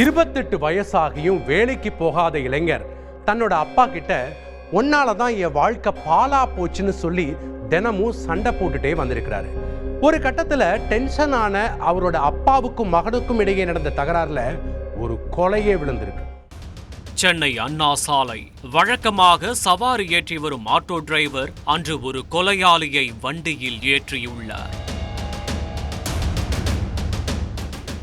28 வயசாகியும் வேலைக்கு போகாத இளைஞர் தன்னோட அப்பா கிட்ட ஒன்னால தான் என் வாழ்க்கை பாலா போச்சுன்னு சொல்லி தினமும் சண்டை போட்டுட்டே வந்திருக்கிறாரு. ஒரு கட்டத்துல டென்ஷனான அவரோட அப்பாவுக்கும் மகனுக்கும் இடையே நடந்த தகராறுல ஒரு கொலையே விழுந்திருக்கு. சென்னை அண்ணா சாலை வழக்கமாக சவாரி ஏற்றி வரும் ஆட்டோ டிரைவர் அன்று ஒரு கொலையாளியை வண்டியில் ஏற்றியுள்ளார்.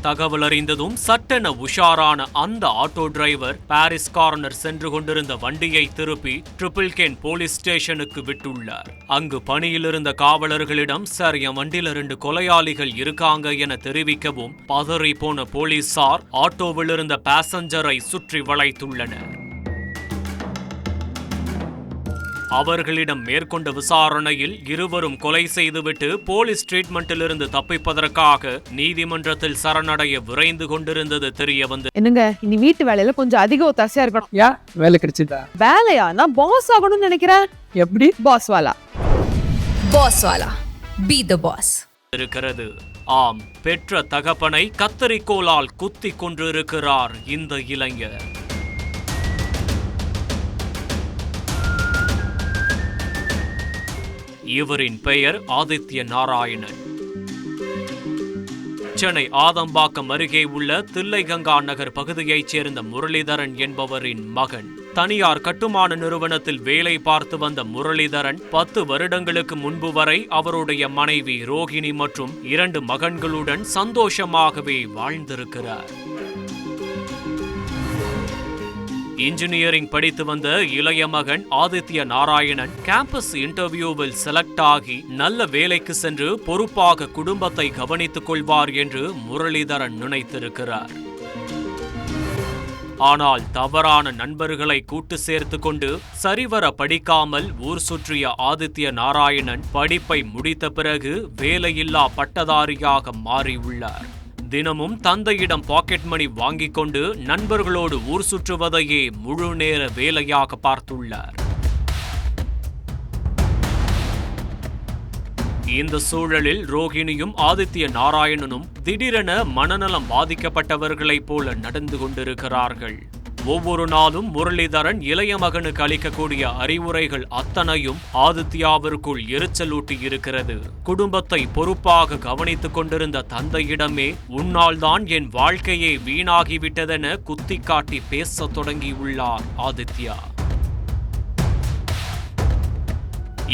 தகவல் அறிந்ததும் சட்டென உஷாரான அந்த ஆட்டோ டிரைவர் பாரிஸ் கார்னர் சென்று கொண்டிருந்த வண்டியை திருப்பி ட்ரிபிள் கேன் போலீஸ் ஸ்டேஷனுக்கு விட்டுள்ளார். அங்கு பணியில் இருந்த காவலர்களிடம் சார், என் வண்டியில 2 கொலையாளிகள் இருக்காங்க என தெரிவிக்கவும் பதறி போன போலீசார் ஆட்டோவில் இருந்த பாசஞ்சரை சுற்றி வளைத்துள்ளனர். அவர்களிடம் மேற்கொண்ட விசாரணையில் இருவரும் கொலை செய்துவிட்டு போலீஸ் ட்ரீட்மெண்டிலிருந்து தப்பிப்பதற்காக நீதிமன்றத்தில் சரணடைய விரைந்து கொண்டிருந்தது தெரிய வந்தது. என்னங்க, இனி வீட்டு வேலையில கொஞ்சம் அதிக ஒத்தாசையா இருக்கணும். யா வேலை கிடைச்சிட்டா? வேலையா? நான் பாஸ் ஆகணும்னு நினைக்கிறேன். எப்படி? பாஸ் வாலா. பி தி பாஸ் இருக்கிறது. ஆம், பெற்ற தகப்பனை கத்தரிக்கோலால் குத்தி கொண்டிருக்கிறார் இந்த இளைஞர். இவரின் பெயர் ஆதித்ய நாராயணன். சென்னை ஆதம்பாக்கம் அருகே உள்ள தில்லைகங்கா நகர் பகுதியைச் சேர்ந்த முரளிதரன் என்பவரின் மகன். தனியார் கட்டுமான நிறுவனத்தில் வேலை பார்த்து வந்த முரளிதரன் 10 வருடங்களுக்கு முன்பு வரை அவருடைய மனைவி ரோஹிணி மற்றும் 2 மகன்களுடன் சந்தோஷமாகவே வாழ்ந்திருக்கிறார். இன்ஜினியரிங் படித்து வந்த இளைய மகன் ஆதித்ய நாராயணன் கேம்பஸ் இன்டர்வியூவில் செலக்ட் ஆகி நல்ல வேலைக்கு சென்று பொறுப்பாக குடும்பத்தை கவனித்துக் கொள்வார் என்று முரளிதரன் நினைத்திருக்கிறார். ஆனால் தவறான நண்பர்களை கூட்டு சேர்த்து கொண்டு சரிவர படிக்காமல் ஊர் சுற்றிய ஆதித்ய நாராயணன் படிப்பை முடித்த பிறகு வேலையில்லா பட்டதாரியாக மாறியுள்ளார். தினமும் தந்தையிடம் பாக்கெட் மணி வாங்கிக் கொண்டு நண்பர்களோடு ஊர் சுற்றுவதையே முழு நேர வேலையாக பார்த்துள்ளார். இந்த சூழலில் ரோஹிணியும் ஆதித்ய நாராயணனும் திடீரென மனநலம் பாதிக்கப்பட்டவர்களைப் போல நடந்து கொண்டிருக்கிறார்கள். ஒவ்வொரு நாளும் முரளிதரன் இளைய மகனுக்கு அளிக்கக்கூடிய அறிவுரைகள் அத்தனையும் ஆதித்யாவிற்குள் எரிச்சலூட்டி இருக்கிறது. குடும்பத்தை பொறுப்பாக கவனித்துக் கொண்டிருந்த தந்தையிடமே உன்னால் தான் என் வாழ்க்கையே வீணாகிவிட்டதென குத்தி காட்டி பேசத் தொடங்கியுள்ளார் ஆதித்யா.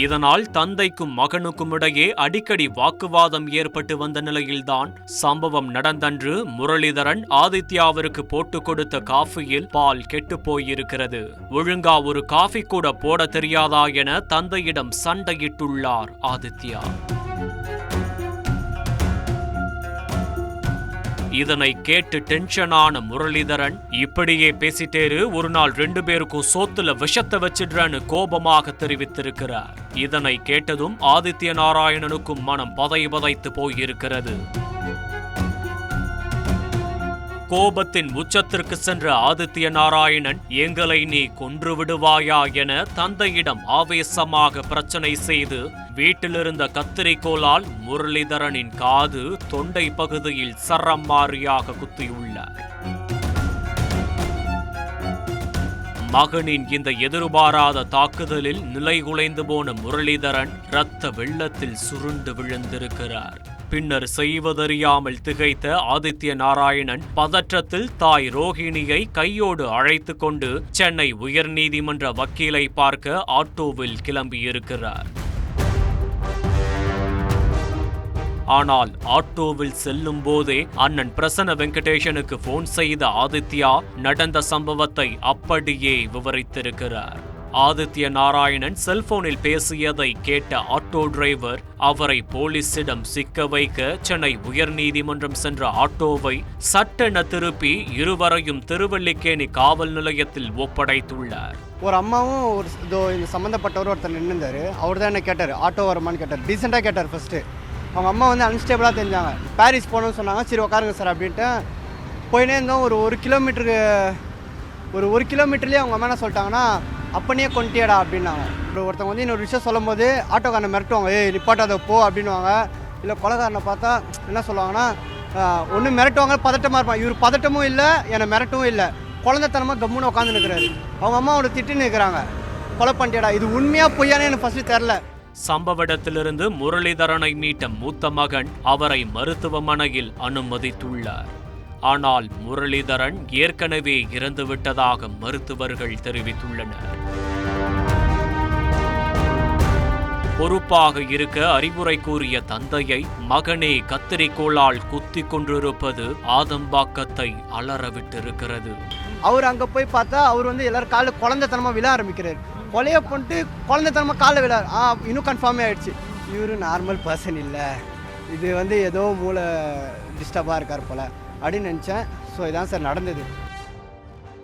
இதனால் தந்தைக்கும் மகனுக்கும் இடையே அடிக்கடி வாக்குவாதம் ஏற்பட்டு வந்த நிலையில்தான் சம்பவம் நடந்தன்று முரளிதரன் ஆதித்யாவிற்கு போட்டு கொடுத்த காஃபியில் பால் கெட்டு போயிருக்கிறது. ஒழுங்கா ஒரு காஃபி கூட போட தெரியாதா என தந்தையிடம் சண்டையிட்டுள்ளார் ஆதித்யா. இதனை கேட்டு டென்ஷனான முரளிதரன், இப்படியே பேசிட்டேரு, ஒரு நாள் 2 பேருக்கும் சோத்துல விஷத்தை வச்சிடுறன்னு கோபமாக தெரிவித்திருக்கிறார். இதனை கேட்டதும் ஆதித்ய நாராயணனுக்கும் மனம் பதைத்து போயிருக்கிறது. கோபத்தின் உச்சத்திற்கு சென்ற ஆதித்ய நாராயணன், எங்களை நீ கொன்று விடுவாயா என தந்தையிடம் ஆவேசமாக பிரச்சனை செய்து வீட்டிலிருந்த கத்தரிக்கோலால் முரளிதரனின் காது, தொண்டை பகுதியில் சரம் மாறியாக குத்தியுள்ளார். மகனின் இந்த எதிர்பாராத தாக்குதலில் நிலைகுலைந்து போன முரளிதரன் இரத்த வெள்ளத்தில் சுருண்டு விழுந்திருக்கிறார். பின்னர் செய்வதறியாமல் திகைத்த ஆதித்ய நாராயணன் பதற்றத்தில் தாய் ரோஹிணியை கையோடு அழைத்து கொண்டு சென்னை உயர்நீதிமன்ற வக்கீலை பார்க்க ஆட்டோவில் கிளம்பியிருக்கிறார். ஆனால் ஆட்டோவில் செல்லும் போதே அண்ணன் பிரசன்ன வெங்கடேசனுக்கு போன் செய்த ஆதித்யா நடந்த சம்பவத்தை அப்படியே விவரித்திருக்கிறார். ஆதித்ய நாராயணன் செல்போனில் பேசியதை கேட்ட ஆட்டோ டிரைவர் அவரை போலீசிடம் சிக்க வைக்க சென்னை உயர்நீதிமன்றம் சென்ற ஆட்டோவை சட்டென திருப்பி இருவரையும் திருவல்லிக்கேணி காவல் நிலையத்தில் ஒப்படைத்துள்ளார். ஒரு அம்மாவும் இந்த சம்மந்தப்பட்டவர் ஒருத்தர் நின்றுந்தாரு. அவர் தான் என்ன கேட்டார், ஆட்டோ வருமானு கேட்டார். டீசெண்டாக கேட்டார். ஃபர்ஸ்ட்டு அவங்க அம்மா வந்து அன்ஸ்டேபிளாக தெரிஞ்சாங்க. பாரிஸ் போகணும்னு சொன்னாங்க. சரி உட்காருங்க சார் அப்படின்ட்டு போயினே இருந்தோம். ஒரு கிலோமீட்டர்லேயே அவங்க அம்மா என்ன சொல்லிட்டாங்கன்னா, அப்பனையே கொண்டியடா அப்படின்னாங்க. ஒருத்தவங்க வந்து இன்னொரு விஷயம் சொல்லும் போது ஆட்டோக்காரனை மிரட்டுவாங்க, நிப்பாட்டாத போ அப்படின்வாங்க. இல்லை கொலைகாரனை பார்த்தா என்ன சொல்லுவாங்கன்னா, ஒன்று மிரட்டுவாங்க, பதட்டமாக இருப்பான். இவர் பதட்டமும் இல்லை, என்னை மிரட்டவும் இல்லை, குழந்தைத்தனமாக கம்முன்னு உட்காந்து நிற்கிறாரு. அவங்க அம்மா அவனை திட்டுன்னு இருக்கிறாங்க, கொலை பண்ணிட்டேடா. இது உண்மையாக பொய்யானே எனக்கு ஃபஸ்ட்டு தெரில. சம்பவ இடத்திலிருந்து முரளிதரனை மீட்ட மூத்த மகன் அவரை மருத்துவமனையில் அனுமதித்துள்ளார். ஆனால் முரளிதரன் ஏற்கனவே இறந்துவிட்டதாக மருத்துவர்கள் தெரிவித்துள்ளனர். பொறுப்பாக இருக்க அறிவுரை கூறிய தந்தையை மகனே கத்தரிக்கோளால் குத்தி கொண்டிருப்பது ஆதம்பாக்கத்தை அலறவிட்டிருக்கிறது. அவர் அங்கே போய் பார்த்தா அவர் வந்து எல்லாரும் காலில் குழந்தைத்தனமாக விழ ஆரம்பிக்கிறார். கொலையை பண்ணிட்டு குழந்தைத்தனமாக காலில் விழ இன்னும் கன்ஃபார்மே ஆகிடுச்சு. இவர் நார்மல் பர்சன் இல்லை, இது வந்து ஏதோ மூளை டிஸ்டர்பாக இருக்கார் போல் அப்படின்னு நினச்சேன். ஸோ இதான் சார் நடந்தது.